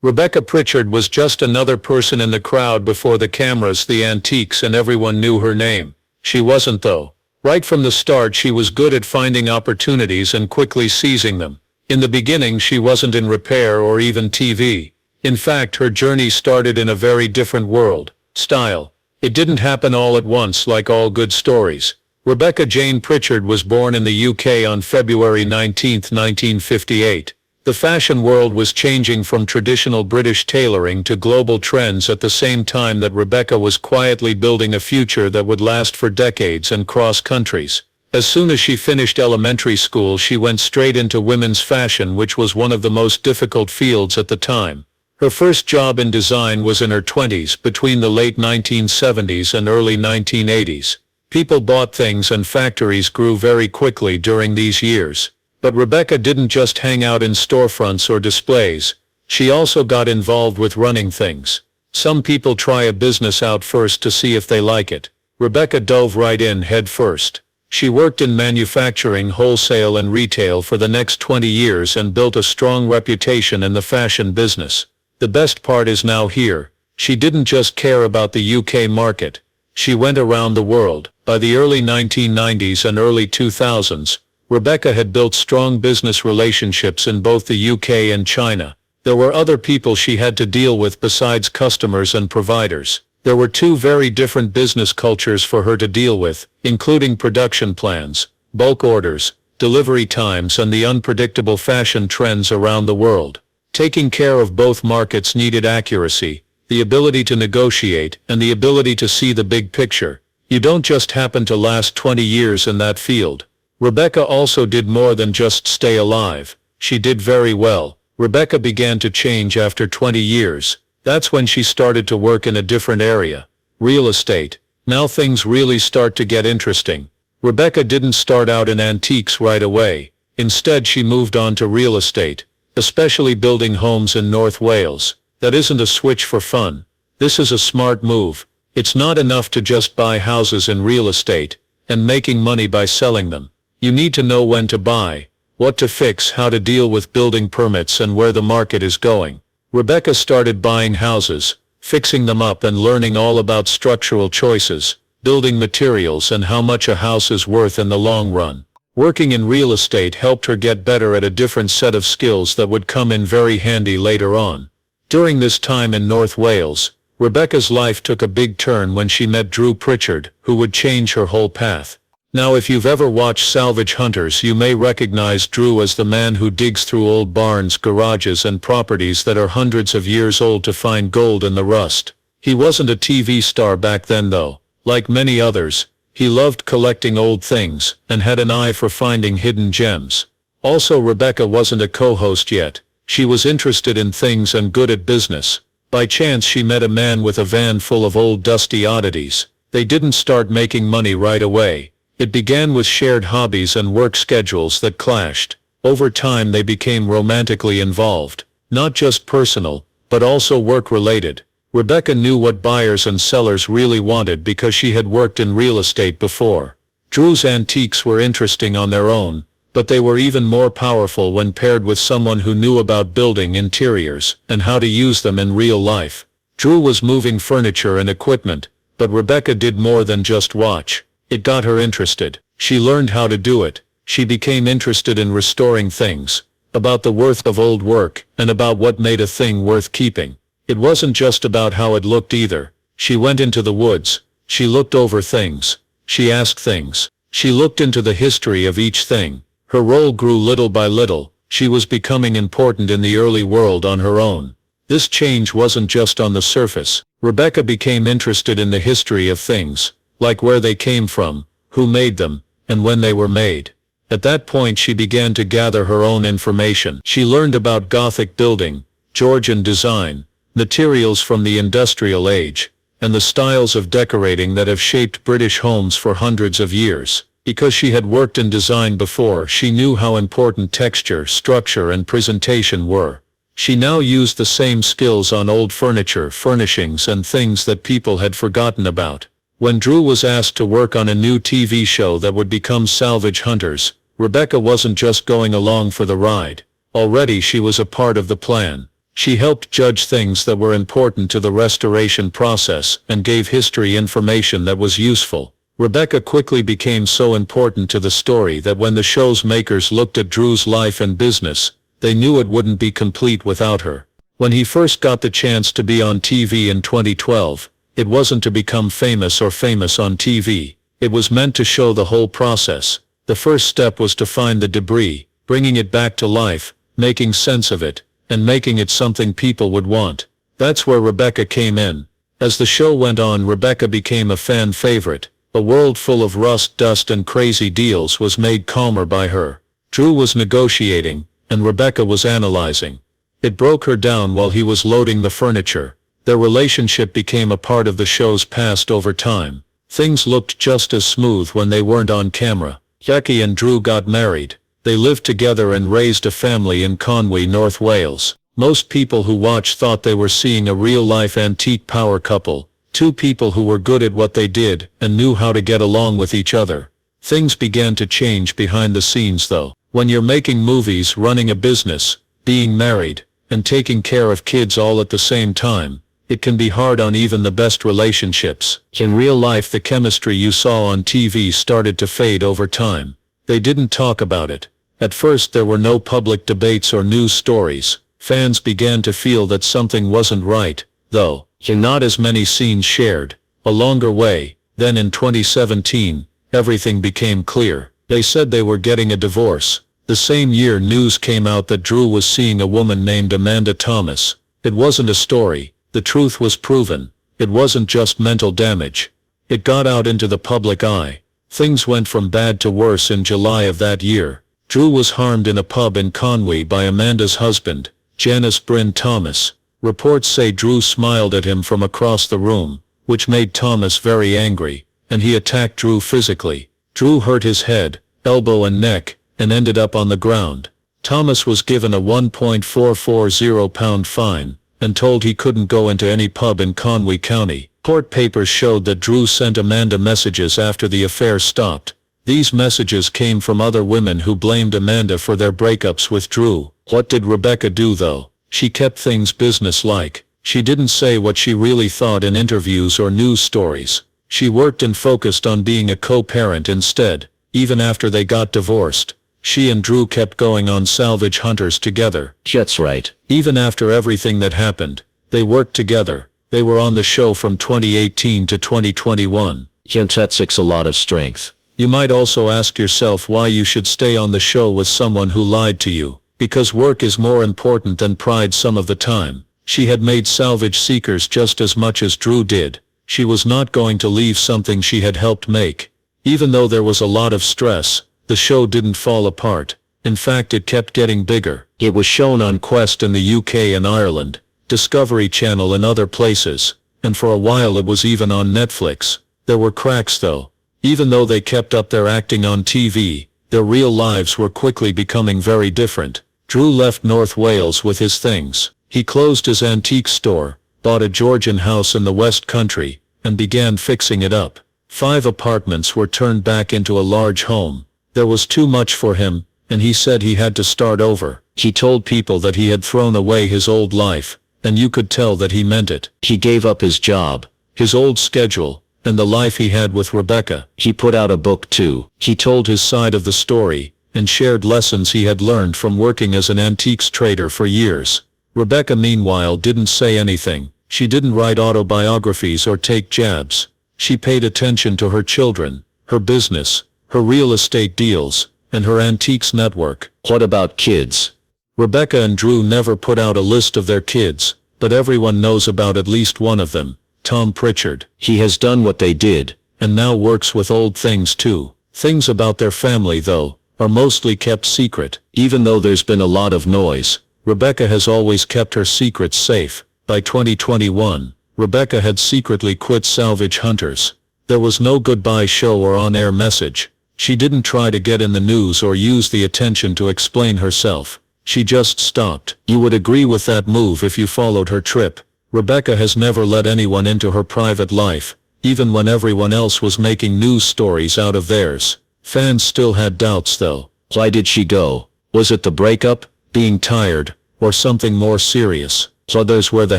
Rebecca Pritchard was just another person in the crowd before the cameras, the antiques, and everyone knew her name. She wasn't though. Right from the start she was good at finding opportunities and quickly seizing them. In the beginning she wasn't in repair or even TV. In fact, her journey started in a very different world. Style. It didn't happen all at once like all good stories. Rebecca Jane Pritchard was born in the UK on February 19, 1958. The fashion world was changing from traditional British tailoring to global trends at the same time that Rebecca was quietly building a future that would last for decades and cross countries. As soon as she finished elementary school she went straight into women's fashion, which was one of the most difficult fields at the time. Her first job in design was in her 20s, between the late 1970s and early 1980s. People bought things and factories grew very quickly during these years. But Rebecca didn't just hang out in storefronts or displays. She also got involved with running things. Some people try a business out first to see if they like it. Rebecca dove right in head first. She worked in manufacturing, wholesale and retail for the next 20 years and built a strong reputation in the fashion business. The best part is now here. She didn't just care about the UK market. She went around the world. By the early 1990s and early 2000s, Rebecca had built strong business relationships in both the UK and China. There were other people she had to deal with besides customers and providers. There were two very different business cultures for her to deal with, including production plans, bulk orders, delivery times, and the unpredictable fashion trends around the world. Taking care of both markets needed accuracy, the ability to negotiate, and the ability to see the big picture. You don't just happen to last 20 years in that field. Rebecca also did more than just stay alive. She did very well. Rebecca began to change after 20 years. That's when she started to work in a different area. Real estate. Now things really start to get interesting. Rebecca didn't start out in antiques right away. Instead she moved on to real estate, especially building homes in North Wales. That isn't a switch for fun. This is a smart move. It's not enough to just buy houses in real estate and making money by selling them. You need to know when to buy, what to fix, how to deal with building permits, and where the market is going. Rebecca started buying houses, fixing them up, and learning all about structural choices, building materials, and how much a house is worth in the long run. Working in real estate helped her get better at a different set of skills that would come in very handy later on. During this time in North Wales, Rebecca's life took a big turn when she met Drew Pritchard, who would change her whole path. Now if you've ever watched Salvage hunters, you may recognize Drew as the man who digs through old barns, garages, and properties that are hundreds of years old to find gold in the rust. He wasn't a TV star back then though. Like many others, he loved collecting old things and had an eye for finding hidden gems. Also, Rebecca wasn't a co-host yet. She was interested in things and good at business. By chance she met a man with a van full of old dusty oddities. They didn't start making money right away. It began with shared hobbies and work schedules that clashed. Over time they became romantically involved. Not just personal, but also work-related. Rebecca knew what buyers and sellers really wanted because she had worked in real estate before. Drew's antiques were interesting on their own, but they were even more powerful when paired with someone who knew about building interiors and how to use them in real life. Drew was moving furniture and equipment, but Rebecca did more than just watch. It got her interested. She learned how to do it. She became interested in restoring things, about the worth of old work, and about what made a thing worth keeping. It wasn't just about how it looked either. She went into the woods. She looked over things. She asked things. She looked into the history of each thing. Her role grew little by little. She was becoming important in the early world on her own. This change wasn't just on the surface. Rebecca became interested in the history of things, like where they came from, who made them, and when they were made. At that point she began to gather her own information. She learned about Gothic building, Georgian design, materials from the industrial age, and the styles of decorating that have shaped British homes for hundreds of years. Because she had worked in design before, she knew how important texture, structure, and presentation were. She now used the same skills on old furniture, furnishings, and things that people had forgotten about. When Drew was asked to work on a new TV show that would become Salvage Hunters, Rebecca wasn't just going along for the ride. Already she was a part of the plan. She helped judge things that were important to the restoration process and gave history information that was useful. Rebecca quickly became so important to the story that when the show's makers looked at Drew's life and business, they knew it wouldn't be complete without her. When he first got the chance to be on TV in 2012, it wasn't to become famous or famous on TV. It was meant to show the whole process. The first step was to find the debris, bringing it back to life, making sense of it, and making it something people would want. That's where Rebecca came in. As the show went on, Rebecca became a fan favorite. A world full of rust, dust and crazy deals was made calmer by her. Drew was negotiating, and Rebecca was analyzing. It broke her down while he was loading the furniture. Their relationship became a part of the show's past over time. Things looked just as smooth when they weren't on camera. Jackie and Drew got married. They lived together and raised a family in Conwy, North Wales. Most people who watched thought they were seeing a real-life antique power couple. Two people who were good at what they did and knew how to get along with each other. Things began to change behind the scenes though. When you're making movies, running a business, being married, and taking care of kids all at the same time, it can be hard on even the best relationships. In real life, the chemistry you saw on TV started to fade over time. They didn't talk about it. At first there were no public debates or news stories. Fans began to feel that something wasn't right, though. Not as many scenes shared. A longer way. Then in 2017, everything became clear. They said they were getting a divorce. The same year news came out that Drew was seeing a woman named Amanda Thomas. It wasn't a story. The truth was proven. It wasn't just mental damage. It got out into the public eye. Things went from bad to worse in July of that year. Drew was harmed in a pub in Conwy by Amanda's husband, Janice Bryn Thomas. Reports say Drew smiled at him from across the room, which made Thomas very angry, and he attacked Drew physically. Drew hurt his head, elbow and neck, and ended up on the ground. Thomas was given a £1.440 fine, and told he couldn't go into any pub in Conwy County. Court papers showed that Drew sent Amanda messages after the affair stopped. These messages came from other women who blamed Amanda for their breakups with Drew. What did Rebecca do though? She kept things business-like. She didn't say what she really thought in interviews or news stories. She worked and focused on being a co-parent instead. Even after they got divorced, she and Drew kept going on Salvage Hunters together. That's right. Even after everything that happened, they worked together. They were on the show from 2018 to 2021. That takes a lot of strength. You might also ask yourself why you should stay on the show with someone who lied to you. Because work is more important than pride some of the time. She had made Salvage seekers just as much as Drew did. She was not going to leave something she had helped make. Even though there was a lot of stress, the show didn't fall apart. In fact, it kept getting bigger. It was shown on Quest in the UK and Ireland, Discovery Channel and other places, and for a while it was even on Netflix. There were cracks though. Even though they kept up their acting on TV, their real lives were quickly becoming very different. Drew left North Wales with his things. He closed his antique store, bought a Georgian house in the West Country, and began fixing it up. 5 apartments were turned back into a large home. There was too much for him, and he said he had to start over. He told people that he had thrown away his old life, and you could tell that he meant it. He gave up his job, his old schedule, and the life he had with Rebecca. He put out a book too. He told his side of the story, and shared lessons he had learned from working as an antiques trader for years. Rebecca meanwhile didn't say anything. She didn't write autobiographies or take jabs. She paid attention to her children, her business, her real estate deals, and her antiques network. What about kids? Rebecca and Drew never put out a list of their kids, but everyone knows about at least one of them, Tom Pritchard. He has done what they did, and now works with old things too. Things about their family though, are mostly kept secret. Even though there's been a lot of noise, Rebecca has always kept her secrets safe. By 2021, Rebecca had secretly quit Salvage Hunters. There was no goodbye show or on-air message. She didn't try to get in the news or use the attention to explain herself. She just stopped. You would agree with that move if you followed her trip. Rebecca has never let anyone into her private life, even when everyone else was making news stories out of theirs. Fans still had doubts though. Why did she go? Was it the breakup, being tired, or something more serious. Others where the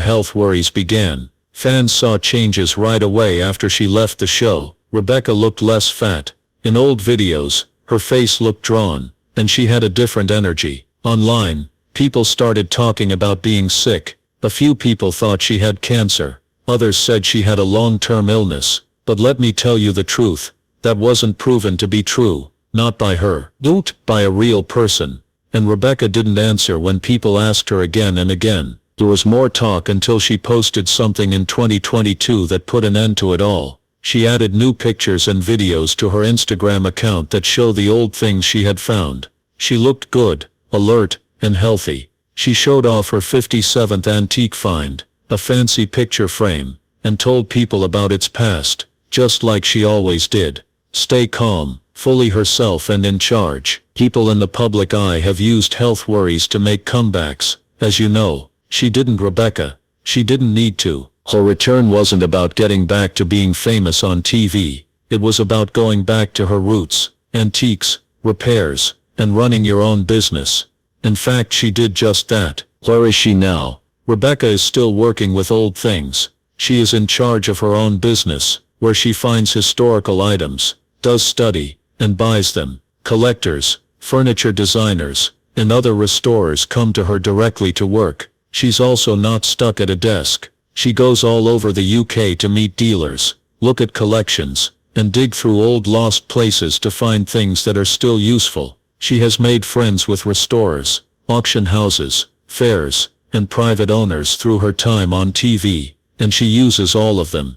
health worries began. Fans saw changes right away after she left the show. Rebecca looked less fat. In old videos, her face looked drawn, and she had a different energy. Online, people started talking about being sick. A few people thought she had cancer. Others said she had a long-term illness. But let me tell you the truth, that wasn't proven to be true. Not by her. Not by a real person. And Rebecca didn't answer when people asked her again and again. There was more talk until she posted something in 2022 that put an end to it all. She added new pictures and videos to her Instagram account that show the old things she had found. She looked good, alert, and healthy. She showed off her 57th antique find, a fancy picture frame, and told people about its past, just like she always did. Stay calm, fully herself and in charge. People in the public eye have used health worries to make comebacks. As you know, she didn't. Rebecca. She didn't need to. Her return wasn't about getting back to being famous on TV. It was about going back to her roots, antiques, repairs, and running your own business. In fact, she did just that. Where is she now? Rebecca is still working with old things. She is in charge of her own business, where she finds historical items, does study, and buys them. Collectors, furniture designers, and other restorers come to her directly to work. She's also not stuck at a desk. She goes all over the UK to meet dealers, look at collections, and dig through old lost places to find things that are still useful. She has made friends with restorers, auction houses, fairs, and private owners through her time on TV, and she uses all of them.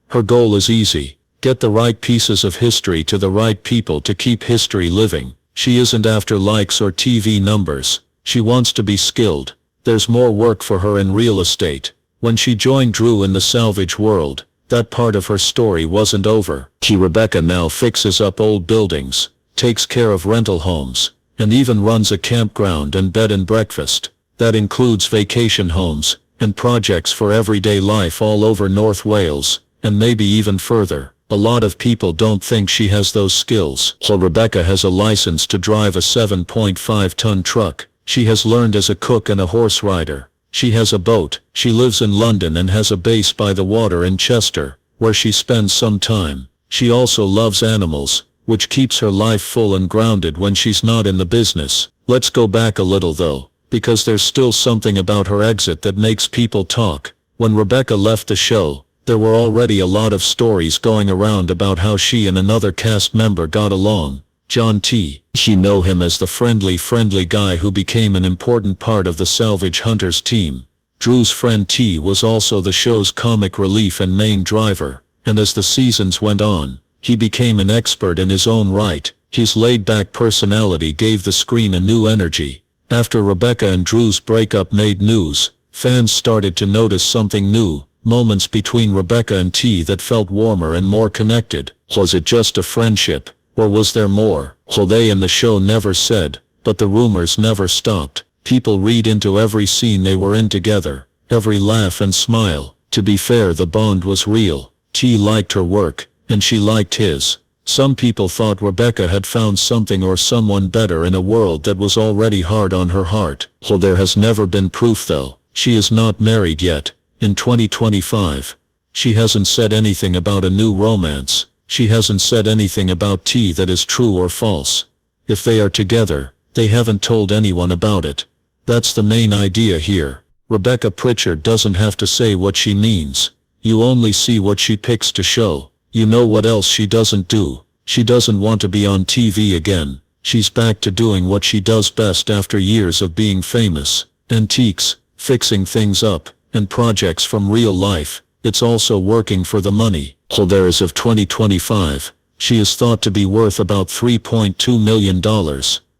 Her goal is easy. Get the right pieces of history to the right people to keep history living. She isn't after likes or TV numbers. She wants to be skilled. There's more work for her in real estate. When she joined Drew in the salvage world, that part of her story wasn't over. Rebecca now fixes up old buildings, takes care of rental homes, and even runs a campground and bed and breakfast. That includes vacation homes, and projects for everyday life all over North Wales, and maybe even further. A lot of people don't think she has those skills. Rebecca has a license to drive a 7.5-ton truck. She has learned as a cook and a horse rider. She has a boat. She lives in London and has a base by the water in Chester, where she spends some time. She also loves animals, which keeps her life full and grounded when she's not in the business. Let's go back a little though, because there's still something about her exit that makes people talk. When Rebecca left the show, there were already a lot of stories going around about how she and another cast member got along. John T. You know him as the friendly guy who became an important part of the Salvage Hunters team. Drew's friend T was also the show's comic relief and main driver, and as the seasons went on, he became an expert in his own right. His laid-back personality gave the screen a new energy. After Rebecca and Drew's breakup made news, fans started to notice something new, moments between Rebecca and T that felt warmer and more connected. Was it just a friendship? Or was there more? They in the show never said, but the rumors never stopped. People read into every scene they were in together, every laugh and smile. To be fair, the bond was real. T liked her work, and she liked his. Some people thought Rebecca had found something or someone better in a world that was already hard on her heart. There has never been proof though. She is not married yet. In 2025. She hasn't said anything about a new romance. She hasn't said anything about T that is true or false. If they are together, they haven't told anyone about it. That's the main idea here. Rebecca Pritchard doesn't have to say what she means. You only see what she picks to show. You know what else she doesn't do. She doesn't want to be on TV again. She's back to doing what she does best after years of being famous. Antiques, fixing things up, and projects from real life. It's also working for the money. There as of 2025, she is thought to be worth about $3.2 million.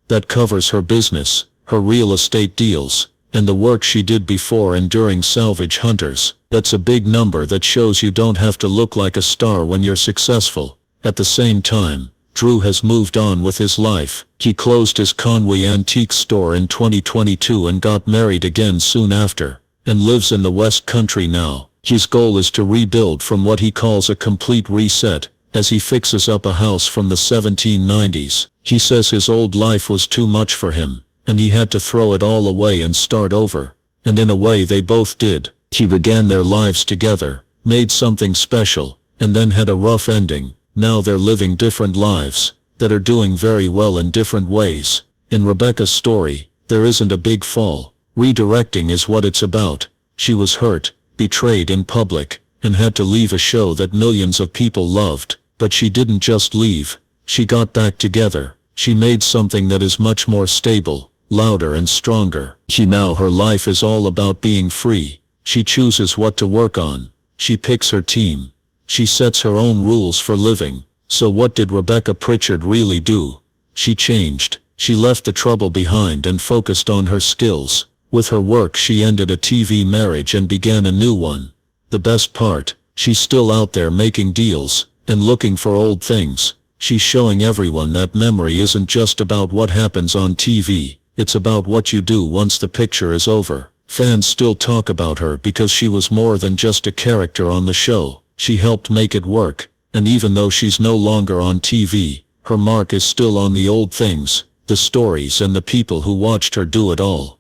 That covers her business, her real estate deals, and the work she did before and during Salvage Hunters. That's a big number that shows you don't have to look like a star when you're successful. At the same time, Drew has moved on with his life. He closed his Conway antique store in 2022 and got married again soon after, and lives in the West Country now. His goal is to rebuild from what he calls a complete reset, as he fixes up a house from the 1790s. He says his old life was too much for him, and he had to throw it all away and start over. And in a way they both did. He began their lives together, made something special, and then had a rough ending. Now they're living different lives, that are doing very well in different ways. In Rebecca's story, there isn't a big fall. Redirecting is what it's about. She was hurt, betrayed in public, and had to leave a show that millions of people loved. But she didn't just leave. She got back together. She made something that is much more stable, louder and stronger. Now her life is all about being free. She chooses what to work on. She picks her team. She sets her own rules for living. So what did Rebecca Pritchard really do? She changed. She left the trouble behind and focused on her skills. With her work she ended a TV marriage and began a new one. The best part, she's still out there making deals, and looking for old things. She's showing everyone that memory isn't just about what happens on TV, it's about what you do once the picture is over. Fans still talk about her because she was more than just a character on the show. She helped make it work, and even though she's no longer on TV, her mark is still on the old things, the stories and the people who watched her do it all.